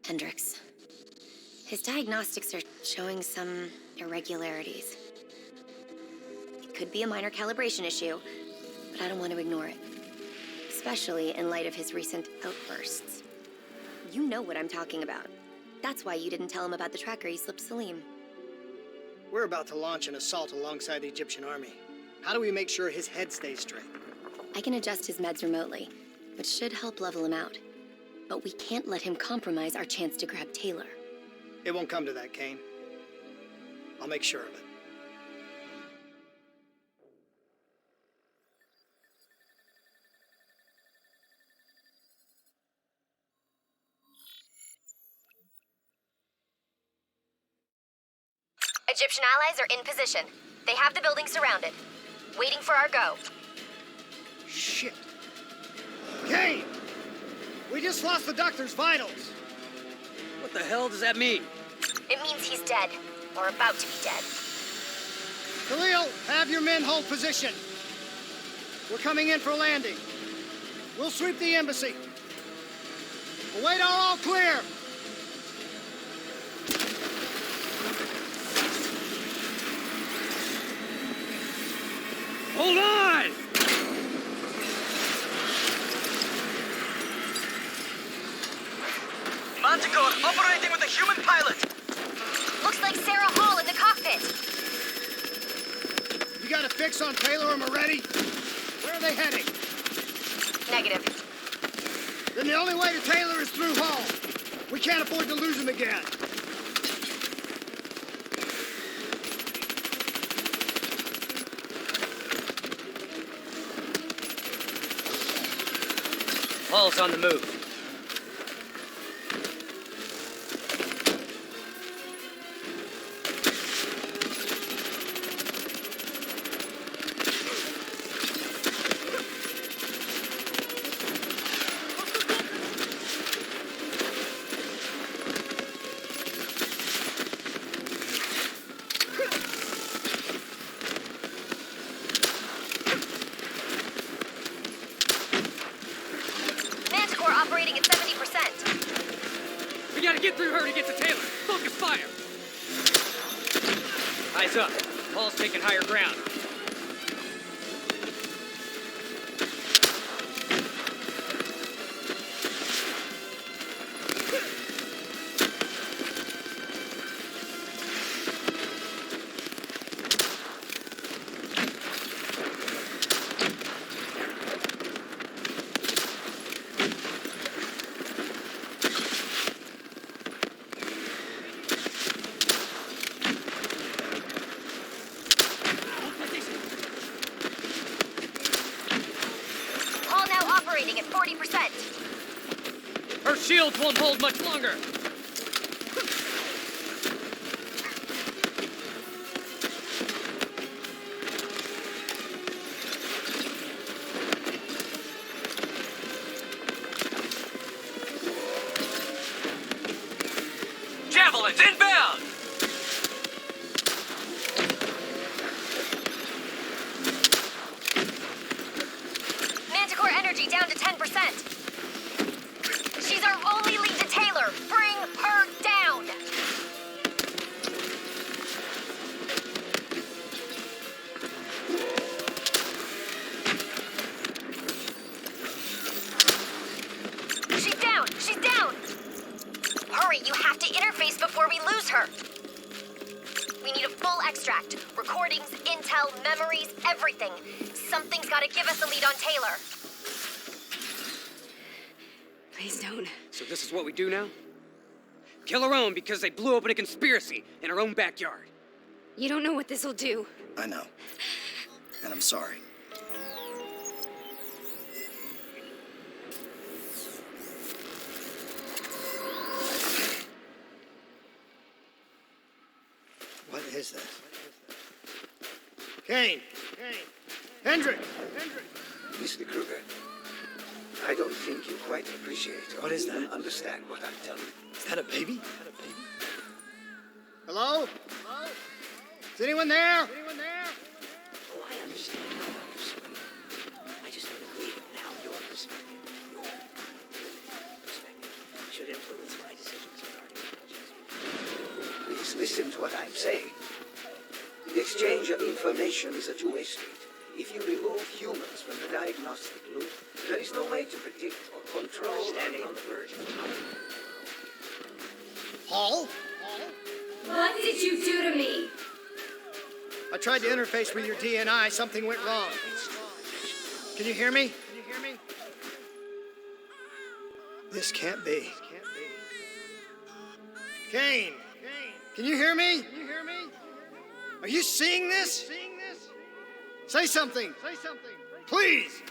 Hendricks. His diagnostics are showing some irregularities. It could be a minor calibration issue, but I don't want to ignore it. Especially in light of his recent outbursts. You know what I'm talking about. That's why you didn't tell him about the tracker he slipped Salim. We're about to launch an assault alongside the Egyptian army. How do we make sure his head stays straight? I can adjust his meds remotely, which should help level him out. But we can't let him compromise our chance to grab Taylor. It won't come to that, Kane. I'll make sure of it. Egyptian allies are in position. They have the building surrounded. Waiting for our go. Shit. Kane! We just lost the doctor's vitals. What the hell does that mean? It means he's dead. Or about to be dead. Khalil, have your men hold position. We're coming in for landing. We'll sweep the embassy. Await our all clear. Hold on! Manticore operating with a human pilot. Looks like Sarah Hall in the cockpit. You got a fix on Taylor and Moretti? Where are they heading? Negative. Then the only way to Taylor is through Hall. We can't afford to lose him again. Hall's on the move. Operating at 70%. We gotta get through her to get to Taylor. Focus fire. Eyes up. Hall's taking higher ground. At 40%. Her shields won't hold much longer. Javelins inbound! Down to 10%. She's our only lead to Taylor. Bring her down. She's down. She's down. Hurry, you have to interface before we lose her. We need a full extract. Recordings, intel, memories, everything. Something's got to give us a lead on Taylor. Please don't. So this is what we do now? Kill our own because they blew open a conspiracy in our own backyard. You don't know what this will do. I know. And I'm sorry. What is this? Kane! Hendrick! Mr. Kruger, I don't think you quite appreciate or What is that? even understand what I'm telling you. Is that a baby? Hello? Is anyone there? Oh, I understand how you speak. I just don't agree with how your perspective should influence my decisions. Just listen to what I'm saying. The exchange of information is a two-way street. If you remove humans from the diagnostic loop, there is no way to predict or control standing on the verge of power. Paul? What did you do to me? I tried to interface with your DNI. Something went wrong. Can you hear me? This can't be. Kane! Can you hear me? Are you seeing this? Say something! Please!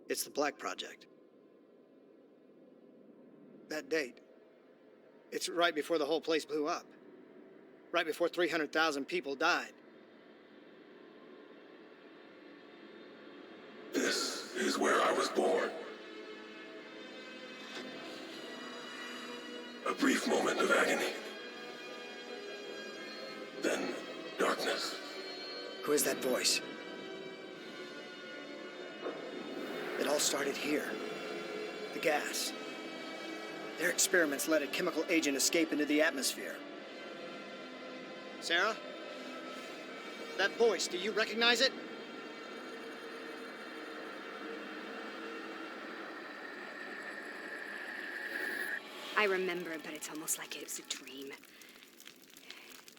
It's the Black Project. That date. It's right before the whole place blew up. Right before 300,000 people died. This is where I was born. A brief moment of agony. Then darkness. Who is that voice? It all started here. The gas. Their experiments let a chemical agent escape into the atmosphere. Sarah? That voice, do you recognize it? I remember, but it's almost like it was a dream.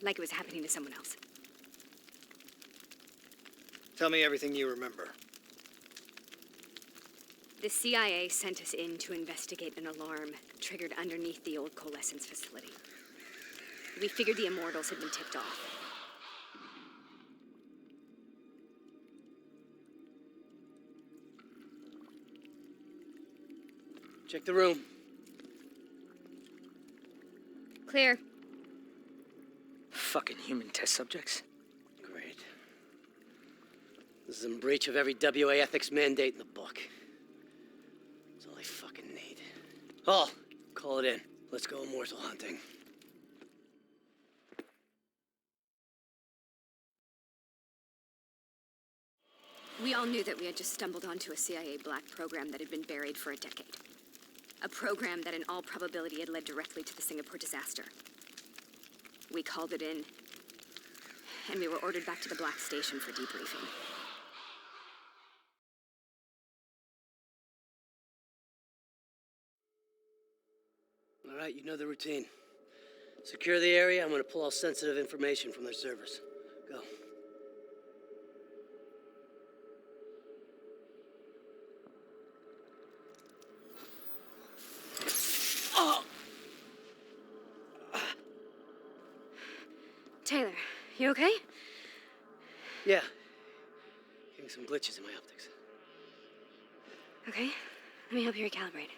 Like it was happening to someone else. Tell me everything you remember. The CIA sent us in to investigate an alarm triggered underneath the old coalescence facility. We figured the immortals had been tipped off. Check the room. Clear. Fucking human test subjects. Great. This is in breach of every WA ethics mandate in the book. That's all I fucking need. Hall, call it in. Let's go immortal hunting. We all knew that we had just stumbled onto a CIA black program that had been buried for a decade. A program that in all probability had led directly to the Singapore disaster. We called it in, and we were ordered back to the Black Station for debriefing. All right, you know the routine. Secure the area. I'm gonna pull all sensitive information from their servers. Go. Taylor, you okay? Yeah. Getting some glitches in my optics. Okay, let me help you recalibrate.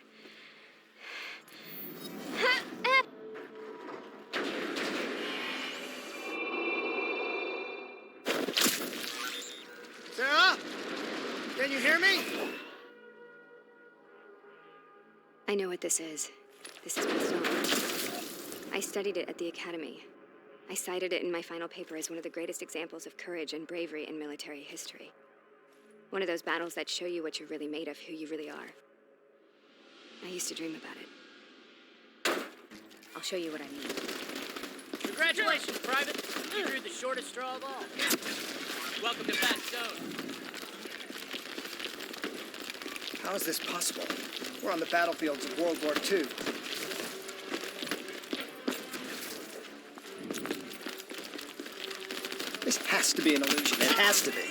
Sarah? Can you hear me? I know what this is. This is pistol. I studied it at the academy. I cited it in my final paper as one of the greatest examples of courage and bravery in military history. One of those battles that show you what you're really made of, who you really are. I used to dream about it. I'll show you what I mean. Congratulations, Private. You drew the shortest straw of all. Welcome to Fat Stone. How is this possible? We're on the battlefields of World War II. This has to be an illusion. It has to be.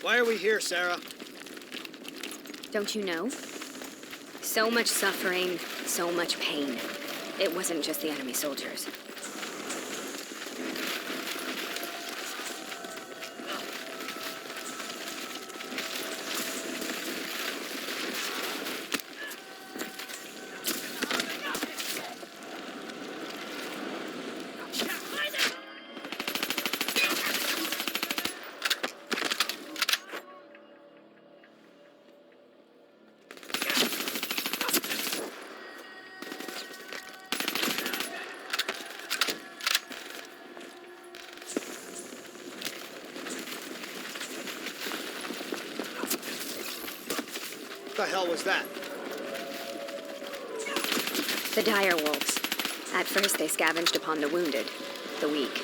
Why are we here, Sarah? Don't you know? So much suffering, so much pain. It wasn't just the enemy soldiers. What the hell was that? The dire wolves. At first, they scavenged upon the wounded, the weak.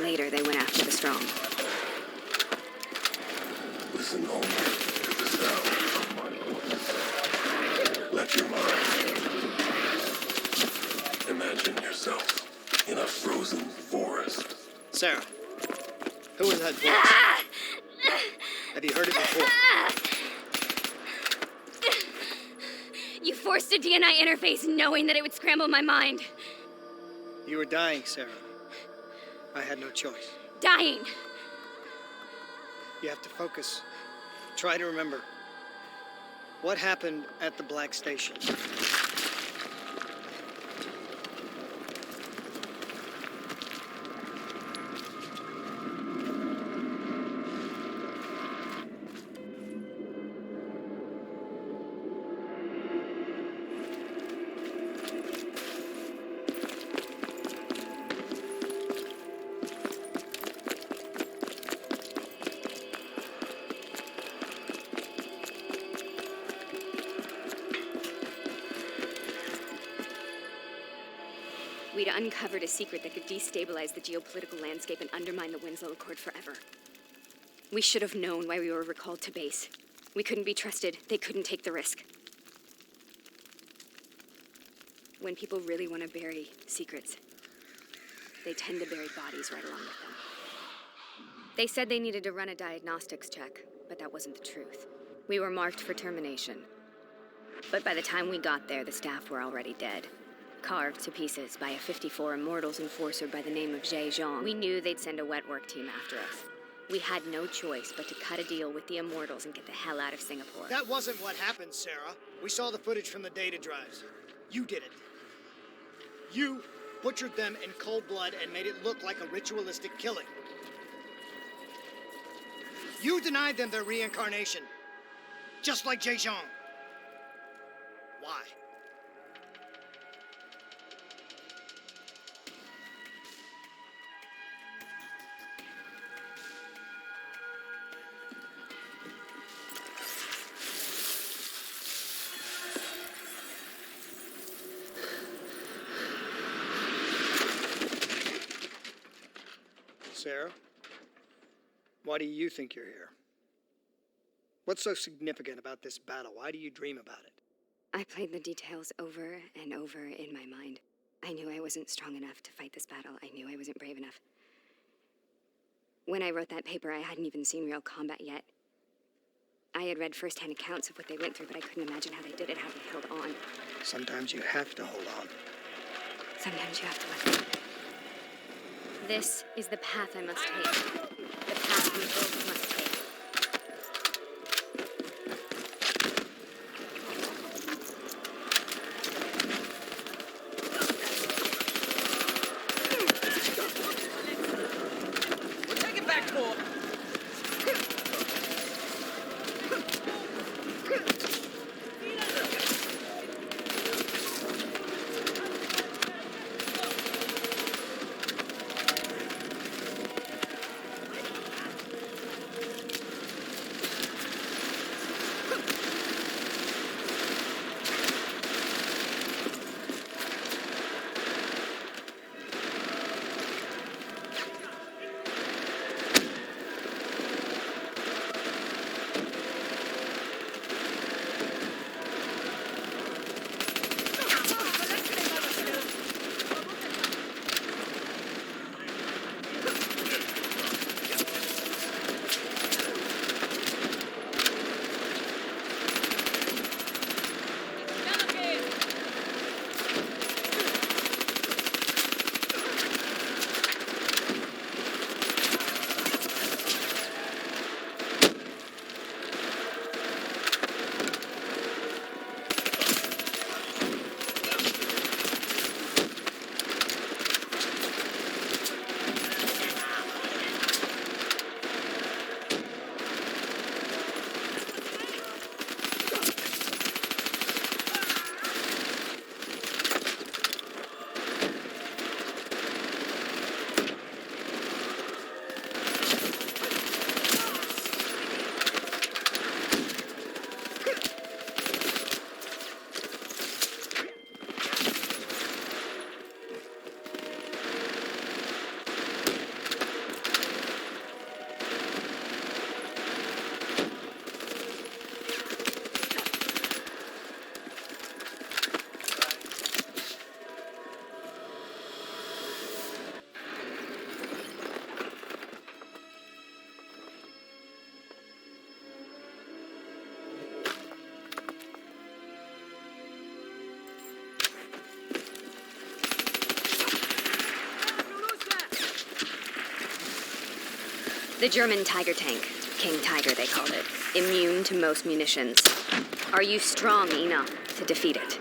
Later, they went after the strong. Listen only to the sound of my voice. Let your mind imagine yourself in a frozen forest. Sarah, who was that voice? Have you heard it before? You forced a DNA interface knowing that it would scramble my mind. You were dying, Sarah. I had no choice. Dying! You have to focus. Try to remember. What happened at the Black Station? We'd uncovered a secret that could destabilize the geopolitical landscape and undermine the Winslow Accord forever. We should have known why we were recalled to base. We couldn't be trusted. They couldn't take the risk. When people really want to bury secrets, they tend to bury bodies right along with them. They said they needed to run a diagnostics check, but that wasn't the truth. We were marked for termination. But by the time we got there, the staff were already dead. Carved to pieces by a 54 Immortals enforcer by the name of Jay Zhang. We knew they'd send a wet work team after us. We had no choice but to cut a deal with the Immortals and get the hell out of Singapore. That wasn't what happened, Sarah. We saw the footage from the data drives. You did it. You butchered them in cold blood and made it look like a ritualistic killing. You denied them their reincarnation, just like Jay Zhang. Why? Sarah, why do you think you're here? What's so significant about this battle? Why do you dream about it? I played the details over and over in my mind. I knew I wasn't strong enough to fight this battle. I knew I wasn't brave enough. When I wrote that paper, I hadn't even seen real combat yet. I had read firsthand accounts of what they went through, but I couldn't imagine how they did it, how they held on. Sometimes you have to hold on. Sometimes you have to let go. This is the path I must take. The path we both must take. We're taking back more. The German Tiger tank. King Tiger, they called it. Immune to most munitions. Are you strong enough to defeat it?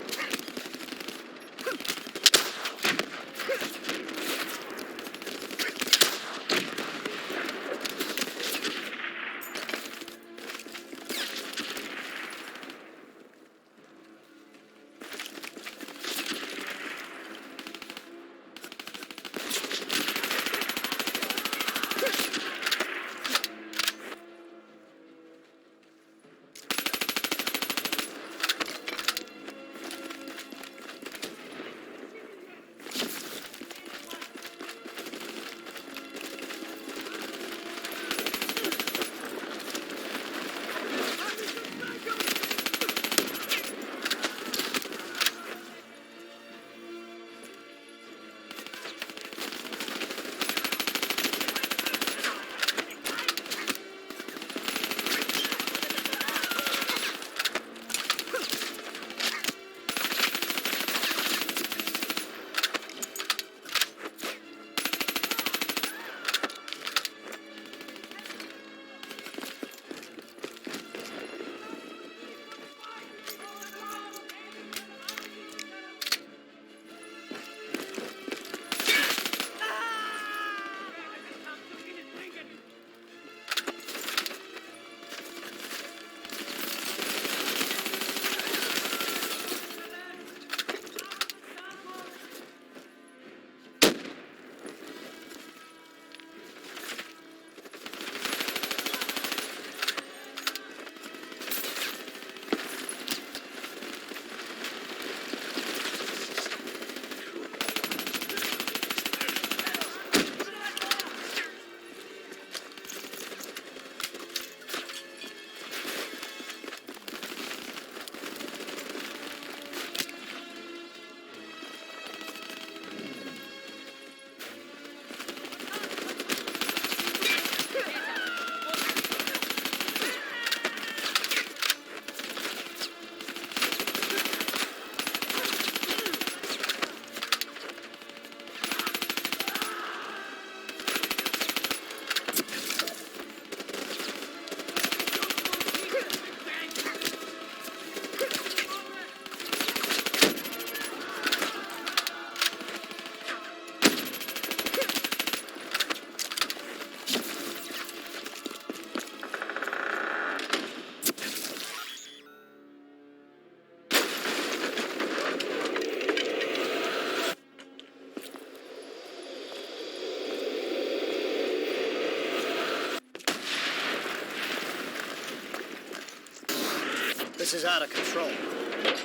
This is out of control.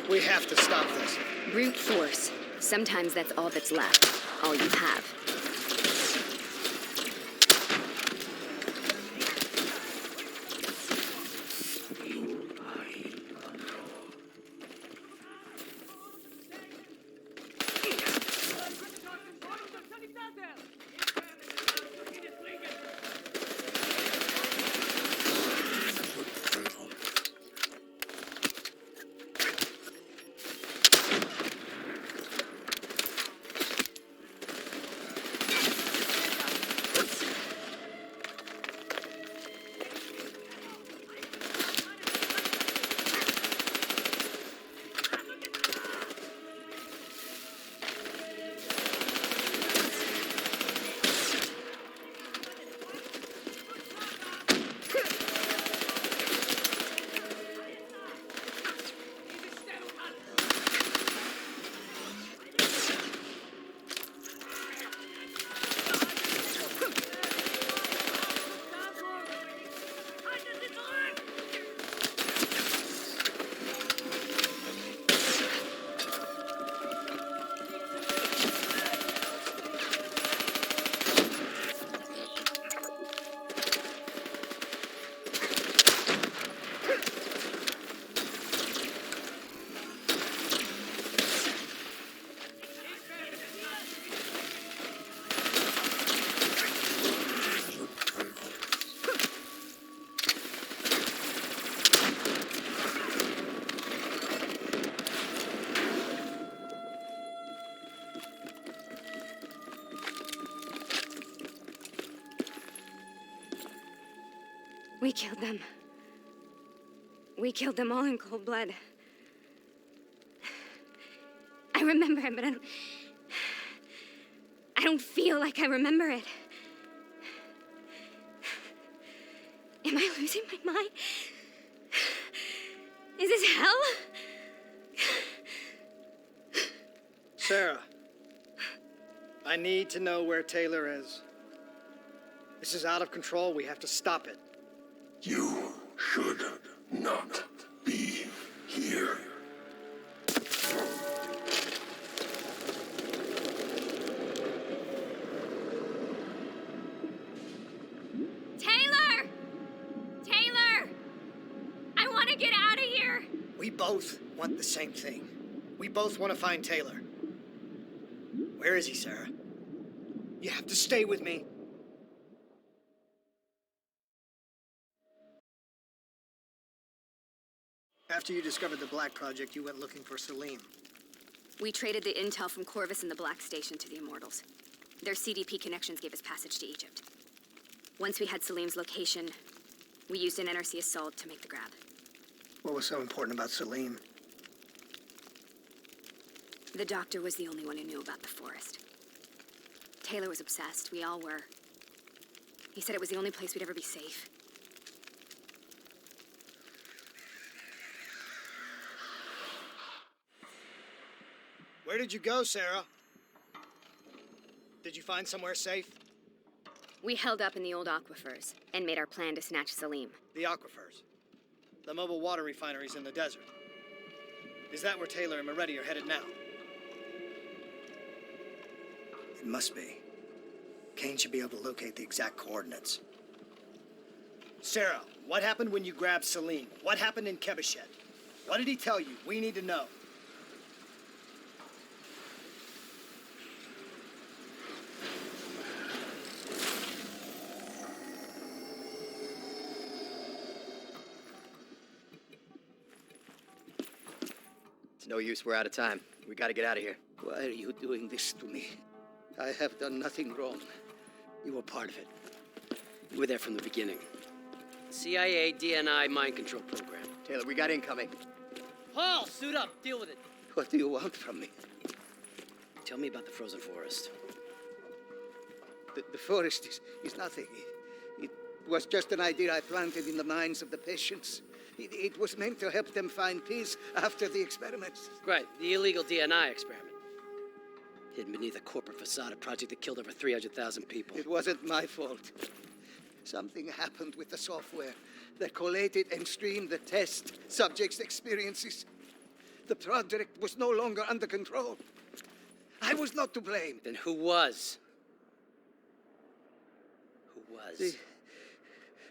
We have to stop this. Brute force. Sometimes that's all that's left. All you have. We killed them. We killed them all in cold blood. I remember it, but I don't feel like I remember it. Am I losing my mind? Is this hell? Sarah, I need to know where Taylor is. This is out of control. We have to stop it. You should not be here. Taylor! Taylor! I want to get out of here! We both want the same thing. We both want to find Taylor. Where is he, Sarah? You have to stay with me. After you discovered the Black Project, you went looking for Salim. We traded the intel from Corvus and the Black Station to the Immortals. Their CDP connections gave us passage to Egypt. Once we had Salim's location, we used an NRC assault to make the grab. What was so important about Salim? The doctor was the only one who knew about the forest. Taylor was obsessed. We all were. He said it was the only place we'd ever be safe. Where did you go, Sarah? Did you find somewhere safe? We held up in the old aquifers and made our plan to snatch Salim. The aquifers. The mobile water refineries in the desert. Is that where Taylor and Moretti are headed now? It must be. Kane should be able to locate the exact coordinates. Sarah, what happened when you grabbed Salim? What happened in Kebashet? What did he tell you? We need to know. It's no use, we're out of time. We gotta get out of here. Why are you doing this to me? I have done nothing wrong. You were part of it. You were there from the beginning. CIA, DNI, mind control program. Taylor, we got incoming. Paul, suit up. Deal with it. What do you want from me? Tell me about the frozen forest. The forest is nothing. It was just an idea I planted in the minds of the patients. It was meant to help them find peace after the experiments. Right, the illegal DNI experiment. Hidden beneath a corporate facade, a project that killed over 300,000 people. It wasn't my fault. Something happened with the software that collated and streamed the test subjects' experiences. The project was no longer under control. I was not to blame. Then who was? Who was? The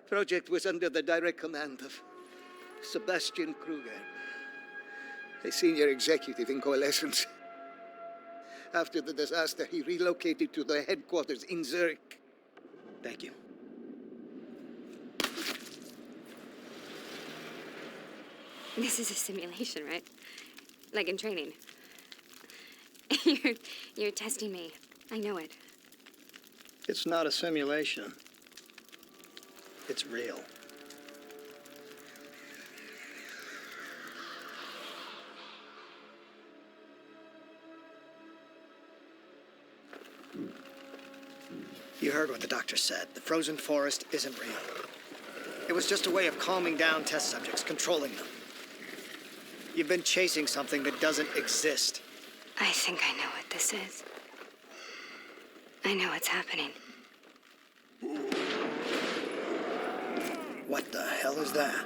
project was under the direct command of Sebastian Kruger, a senior executive in Coalescence. After the disaster, he relocated to their headquarters in Zurich. Thank you. This is a simulation, right? Like in training. You're testing me. I know it. It's not a simulation. It's real. You heard what the doctor said. The frozen forest isn't real. It was just a way of calming down test subjects, controlling them. You've been chasing something that doesn't exist. I think I know what this is. I know what's happening. What the hell is that?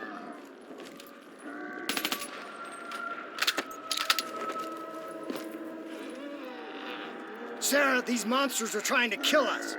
Sarah, these monsters are trying to kill us.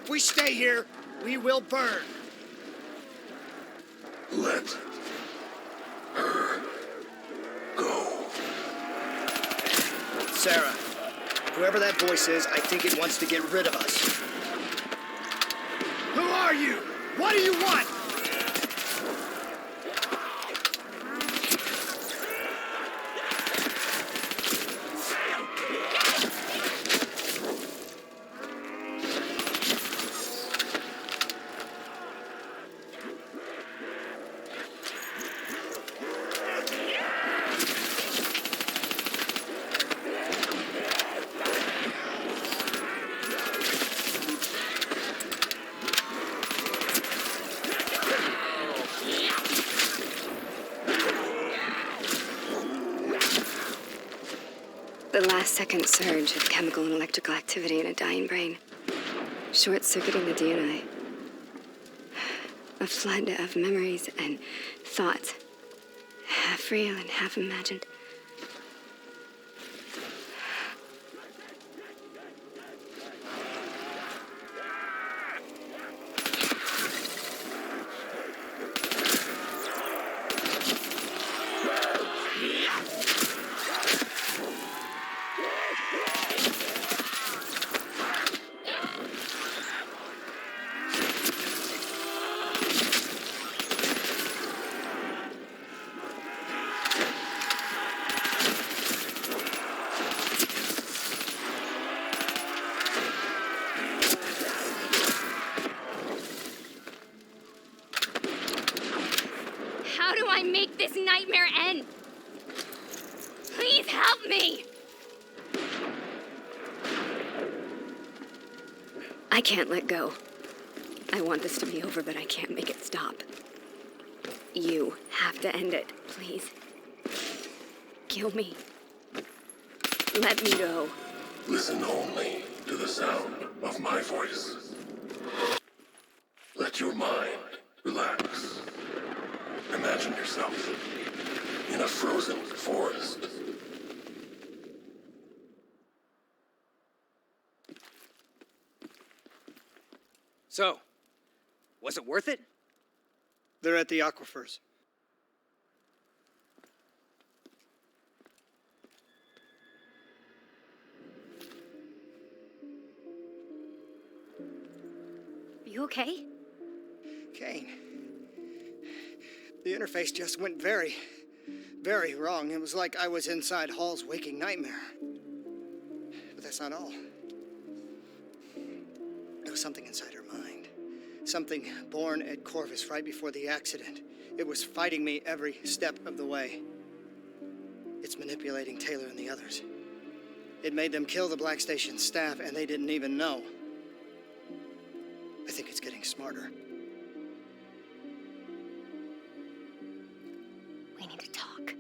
If we stay here, we will burn. Let her go. Sarah, whoever that voice is, I think it wants to get rid of us. Who are you? What do you want? The last-second surge of chemical and electrical activity in a dying brain. Short-circuiting the DNA. A flood of memories and thoughts. Half real and half imagined. How do I make this nightmare end? Please help me! I can't let go. I want this to be over, but I can't make it stop. You have to end it, please. Kill me. Let me go. Listen only to the sound of my voice. Let your mind relax. Imagine yourself in a frozen forest. So, was it worth it? They're at the aquifers. Are you okay? Kane. The interface just went very, very wrong. It was like I was inside Hall's waking nightmare. But that's not all. There was something inside her mind. Something born at Corvus right before the accident. It was fighting me every step of the way. It's manipulating Taylor and the others. It made them kill the Black Station staff, and they didn't even know. I think it's getting smarter. We need to talk.